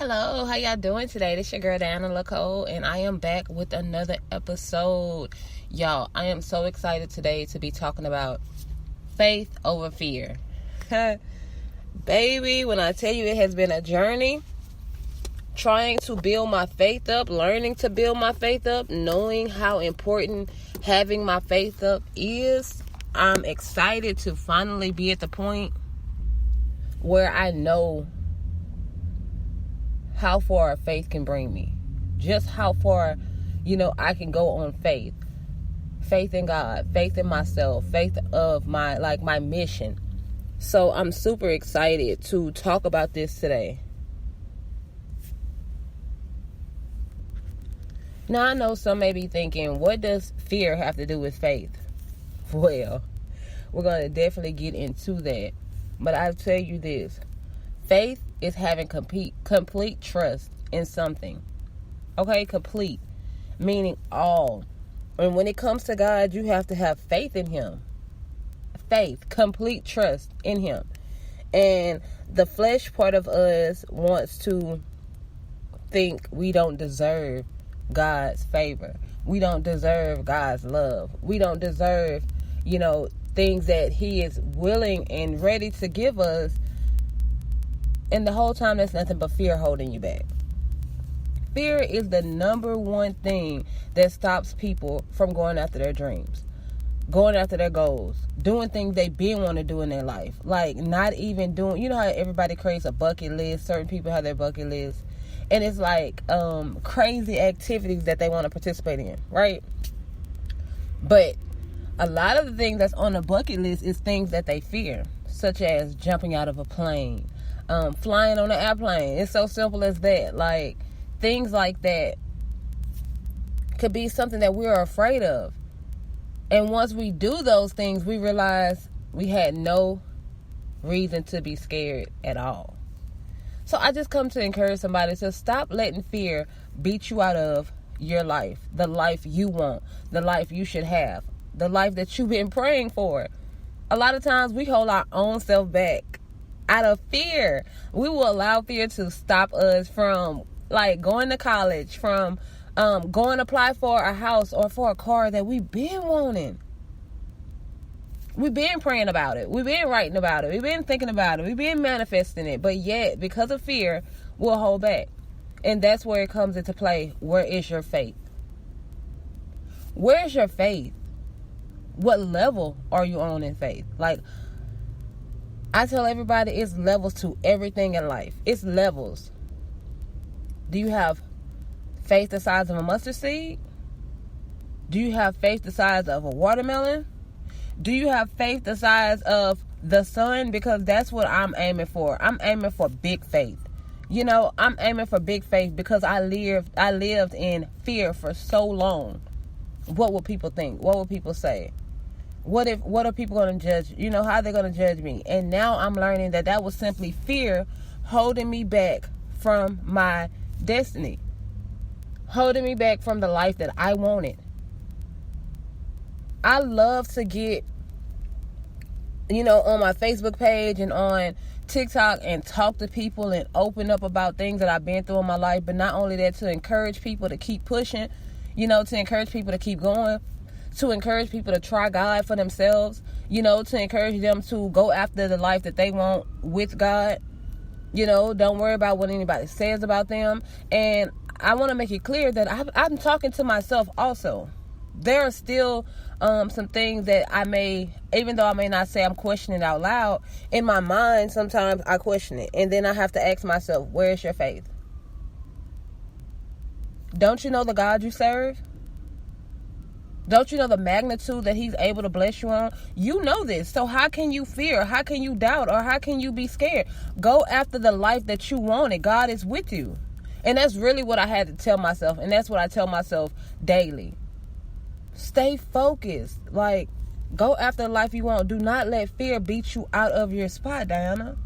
Hello, how y'all doing today? This your girl Diana Lacole, and I am back with another episode. Y'all, I am so excited today to be talking about faith over fear. Baby, when I tell you it has been a journey, trying to build my faith up, learning to build my faith up, knowing how important having my faith up is, I'm excited to finally be at the point where I know how far faith can bring me. Just how far, I can go on faith. Faith in God, faith in myself, faith of my mission. So I'm super excited to talk about this today. Now I know some may be thinking, what does fear have to do with faith? Well, we're going to definitely get into that. But I'll tell you this. Faith is having complete trust in something. Okay, complete. Meaning all. And when it comes to God, you have to have faith in Him. Faith, complete trust in Him. And the flesh part of us wants to think we don't deserve God's favor. We don't deserve God's love. We don't deserve, things that He is willing and ready to give us. And the whole time, there's nothing but fear holding you back. Fear is the number one thing that stops people from going after their dreams, going after their goals, doing things they've been wanting to do in their life. Like not even doing, how everybody creates a bucket list. Certain people have their bucket list. And it's like crazy activities that they want to participate in, right? But a lot of the things that's on the bucket list is things that they fear, such as jumping out of a plane, flying on an airplane. It's so simple as that. Like, things like that could be something that we're afraid of. And once we do those things, we realize we had no reason to be scared at all. So I just come to encourage somebody to stop letting fear beat you out of your life, the life you want, the life you should have, the life that you've been praying for. A lot of times we hold our own self back out of fear. We will allow fear to stop us from going to college, from going to apply for a house or for a car that we've been wanting. We've been praying about it. We've been writing about it. We've been thinking about it. We've been manifesting it. But yet, because of fear, we'll hold back. And that's where it comes into play. Where is your faith? Where's your faith? What level are you on in faith? I tell everybody, it's levels to everything in life. It's levels. Do you have faith the size of a mustard seed? Do you have faith the size of a watermelon? Do you have faith the size of the sun? Because that's what I'm aiming for. I'm aiming for big faith. I'm aiming for big faith because I lived in fear for so long. What will people think? What will people say? What are people going to judge? How are they going to judge me? And now I'm learning that was simply fear holding me back from my destiny. Holding me back from the life that I wanted. I love to get, on my Facebook page and on TikTok and talk to people and open up about things that I've been through in my life. But not only that, to encourage people to keep pushing, to encourage people to keep going, to encourage people to try God for themselves, to encourage them to go after the life that they want with God. Don't worry about what anybody says about them. And I want to make it clear that I'm talking to myself also. There are still some things that even though I may not say I'm questioning out loud, in my mind, sometimes I question it. And then I have to ask myself, where is your faith? Don't you know the God you serve? Don't you know the magnitude that He's able to bless you on? You know this. So how can you fear? How can you doubt? Or how can you be scared? Go after the life that you wanted. God is with you. And that's really what I had to tell myself. And that's what I tell myself daily. Stay focused. Go after the life you want. Do not let fear beat you out of your spot, Diana.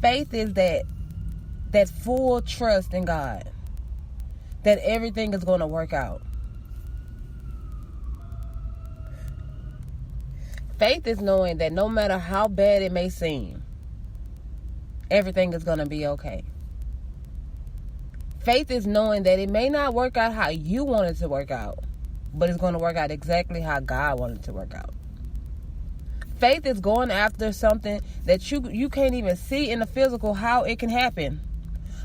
Faith is that full trust in God. That everything is going to work out. Faith is knowing that no matter how bad it may seem, everything is going to be okay. Faith is knowing that it may not work out how you want it to work out, but it's going to work out exactly how God wanted it to work out. Faith is going after something that you can't even see in the physical how it can happen,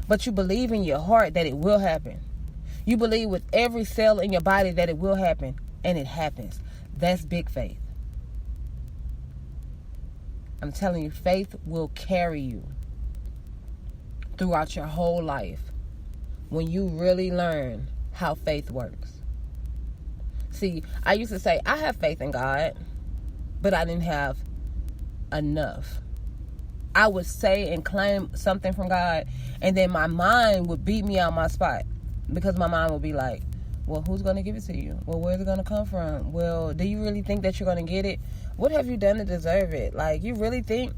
but you believe in your heart that it will happen. You believe with every cell in your body that it will happen, and it happens. That's big faith. I'm telling you, faith will carry you throughout your whole life when you really learn how faith works. See, I used to say, I have faith in God, but I didn't have enough. I would say and claim something from God, and then my mind would beat me out my spot, because my mind would be like, well, who's going to give it to you? Well, where's it going to come from? Well, do you really think that you're going to get it? What have you done to deserve it? Like, you really think?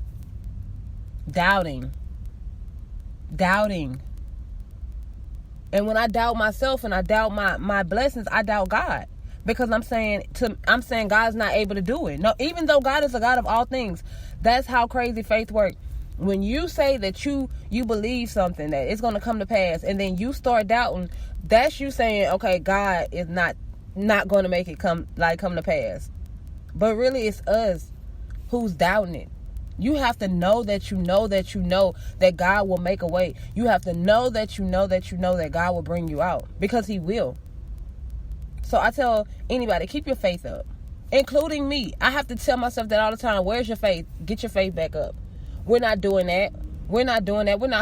Doubting. And when I doubt myself and I doubt my blessings, I doubt God. Because I'm saying God's not able to do it. No, even though God is a God of all things, that's how crazy faith works. When you say that you believe something, that it's going to come to pass, and then you start doubting, that's you saying, okay, God is not going to make it come to pass. But really, it's us who's doubting it. You have to know that you know that you know that God will make a way. You have to know that you know that you know that God will bring you out, because He will. So I tell anybody, keep your faith up, including me. I have to tell myself that all the time. Where's your faith? Get your faith back up. We're not doing that. We're not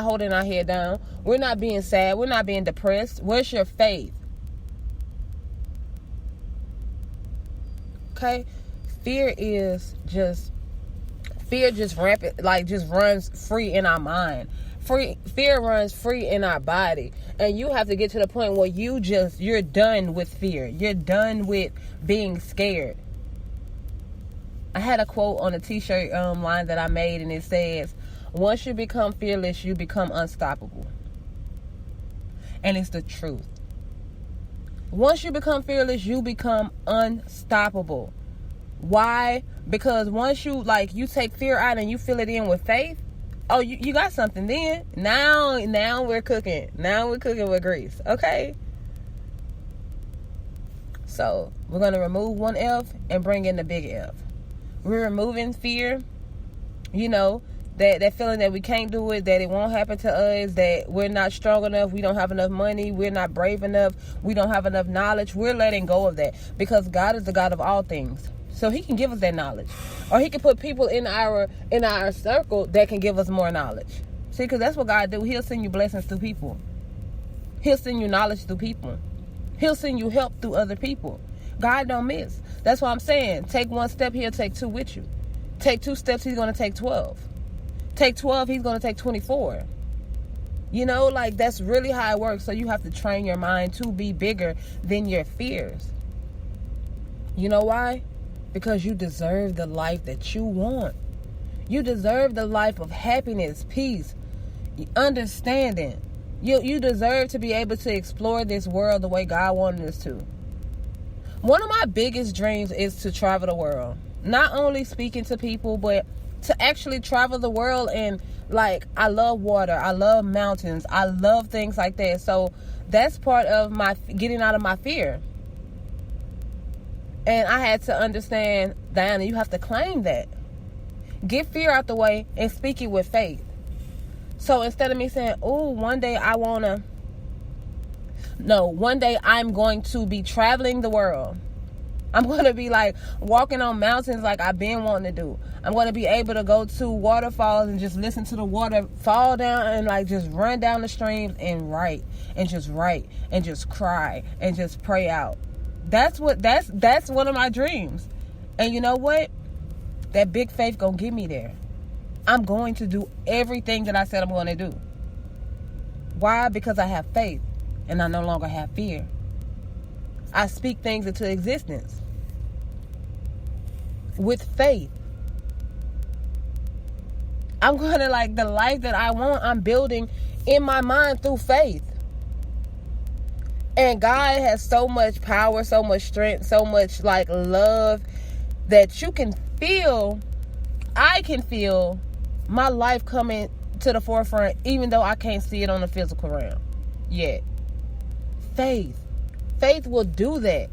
holding our head down. We're not being sad. We're not being depressed. Where's your faith? Okay? Fear just rampant, just runs free in our mind. Fear runs free in our body. And you have to get to the point where you're done with fear. You're done with being scared. I had a quote on a t-shirt line that I made, and it says, once you become fearless, you become unstoppable. And it's the truth. Once you become fearless, you become unstoppable. Why? Because once you take fear out and you fill it in with faith, oh, you got something then. Now we're cooking. Now we're cooking with grease. Okay? So we're going to remove one F and bring in the big F. We're removing fear. That feeling that we can't do it, that it won't happen to us, that we're not strong enough, we don't have enough money, we're not brave enough, we don't have enough knowledge. We're letting go of that, because God is the God of all things. So He can give us that knowledge. Or He can put people in our circle that can give us more knowledge. See, because that's what God do. He'll send you blessings through people. He'll send you knowledge through people. He'll send you help through other people. God don't miss. That's why I'm saying, take one step, He'll take two with you. Take 2 steps, He's going to take 12. Take 12, He's going to take 24. That's really how it works. So you have to train your mind to be bigger than your fears. You know why? Because you deserve the life that you want. You deserve the life of happiness, peace, understanding. You deserve to be able to explore this world the way God wanted us to. One of my biggest dreams is to travel the world. Not only speaking to people, but to actually travel the world. And I love water, I love mountains, I love things like that. So that's part of my getting out of my fear. And I had to understand, Diana, you have to claim that. Get fear out the way and speak it with faith. So instead of me saying, oh, one day I'm going to be traveling the world. I'm going to be walking on mountains like I've been wanting to do. I'm going to be able to go to waterfalls and just listen to the water fall down and just run down the streams and write and just cry and just pray out. That's one of my dreams. And you know what? That big faith gonna get me there. I'm going to do everything that I said I'm going to do. Why? Because I have faith and I no longer have fear. I speak things into existence with faith. I'm going to the life that I want, I'm building in my mind through faith. And God has so much power, so much strength, so much love that you can feel, I can feel my life coming to the forefront, even though I can't see it on the physical realm yet. Faith will do that.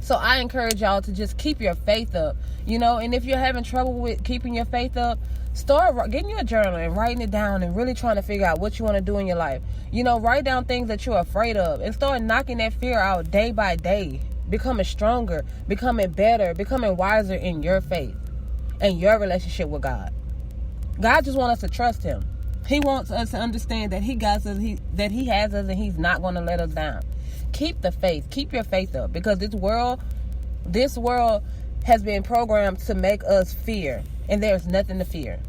So I encourage y'all to just keep your faith up, and if you're having trouble with keeping your faith up, start getting your journal and writing it down and really trying to figure out what you want to do in your life. Write down things that you're afraid of and start knocking that fear out day by day, becoming stronger, becoming better, becoming wiser in your faith and your relationship with God. God just wants us to trust him. He wants us to understand that he got us, that he has us, and he's not going to let us down. Keep the faith. Keep your faith up, because this world has been programmed to make us fear, and there's nothing to fear.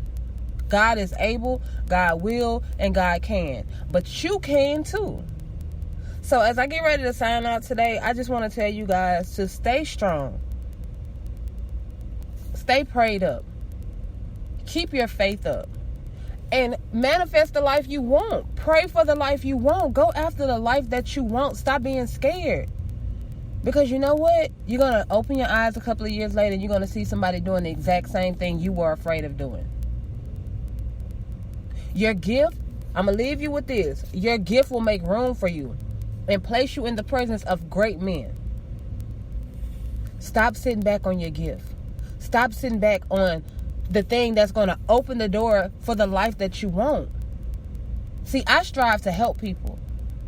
God is able, God will, and God can. But you can too. So as I get ready to sign out today, I just want to tell you guys to stay strong. Stay prayed up. Keep your faith up. And manifest the life you want. Pray for the life you want. Go after the life that you want. Stop being scared. Because you know what? You're going to open your eyes a couple of years later and you're going to see somebody doing the exact same thing you were afraid of doing. Your gift, I'm going to leave you with this. Your gift will make room for you and place you in the presence of great men. Stop sitting back on your gift. Stop sitting back on the thing that's going to open the door for the life that you want. See, I strive to help people.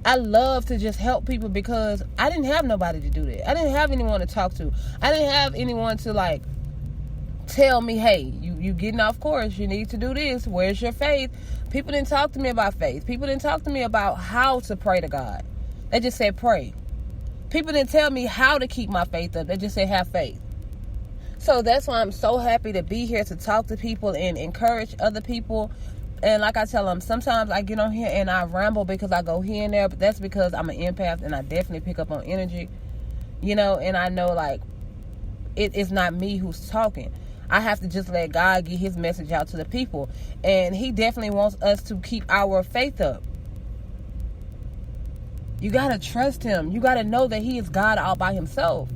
I love to just help people because I didn't have nobody to do that. I didn't have anyone to talk to. I didn't have anyone to tell me, hey, you getting off course. You need to do this. Where's your faith? People didn't talk to me about faith. People didn't talk to me about how to pray to God. They just said pray. People didn't tell me how to keep my faith up. They just said have faith. So that's why I'm so happy to be here to talk to people and encourage other people. And like I tell them, sometimes I get on here and I ramble because I go here and there, but that's because I'm an empath and I definitely pick up on energy, and I know it is not me who's talking. I have to just let God get his message out to the people. And he definitely wants us to keep our faith up. You got to trust him. You got to know that he is God all by himself.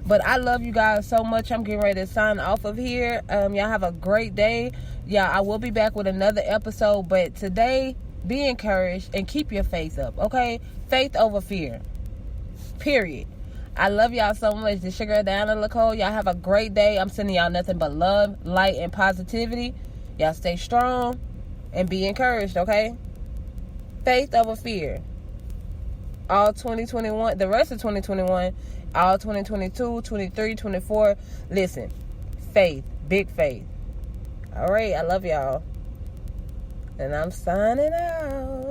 But I love you guys so much. I'm getting ready to sign off of here. Y'all have a great day. Yeah, I will be back with another episode. But today, be encouraged and keep your faith up, okay? Faith over fear. Period. I love y'all so much. The Sugar Down and Nicole. Y'all have a great day. I'm sending y'all nothing but love, light, and positivity. Y'all stay strong and be encouraged, okay? Faith over fear. All 2021, the rest of 2021, all 2022, 23, 24. Listen, faith, big faith. All right, I love y'all. And I'm signing out.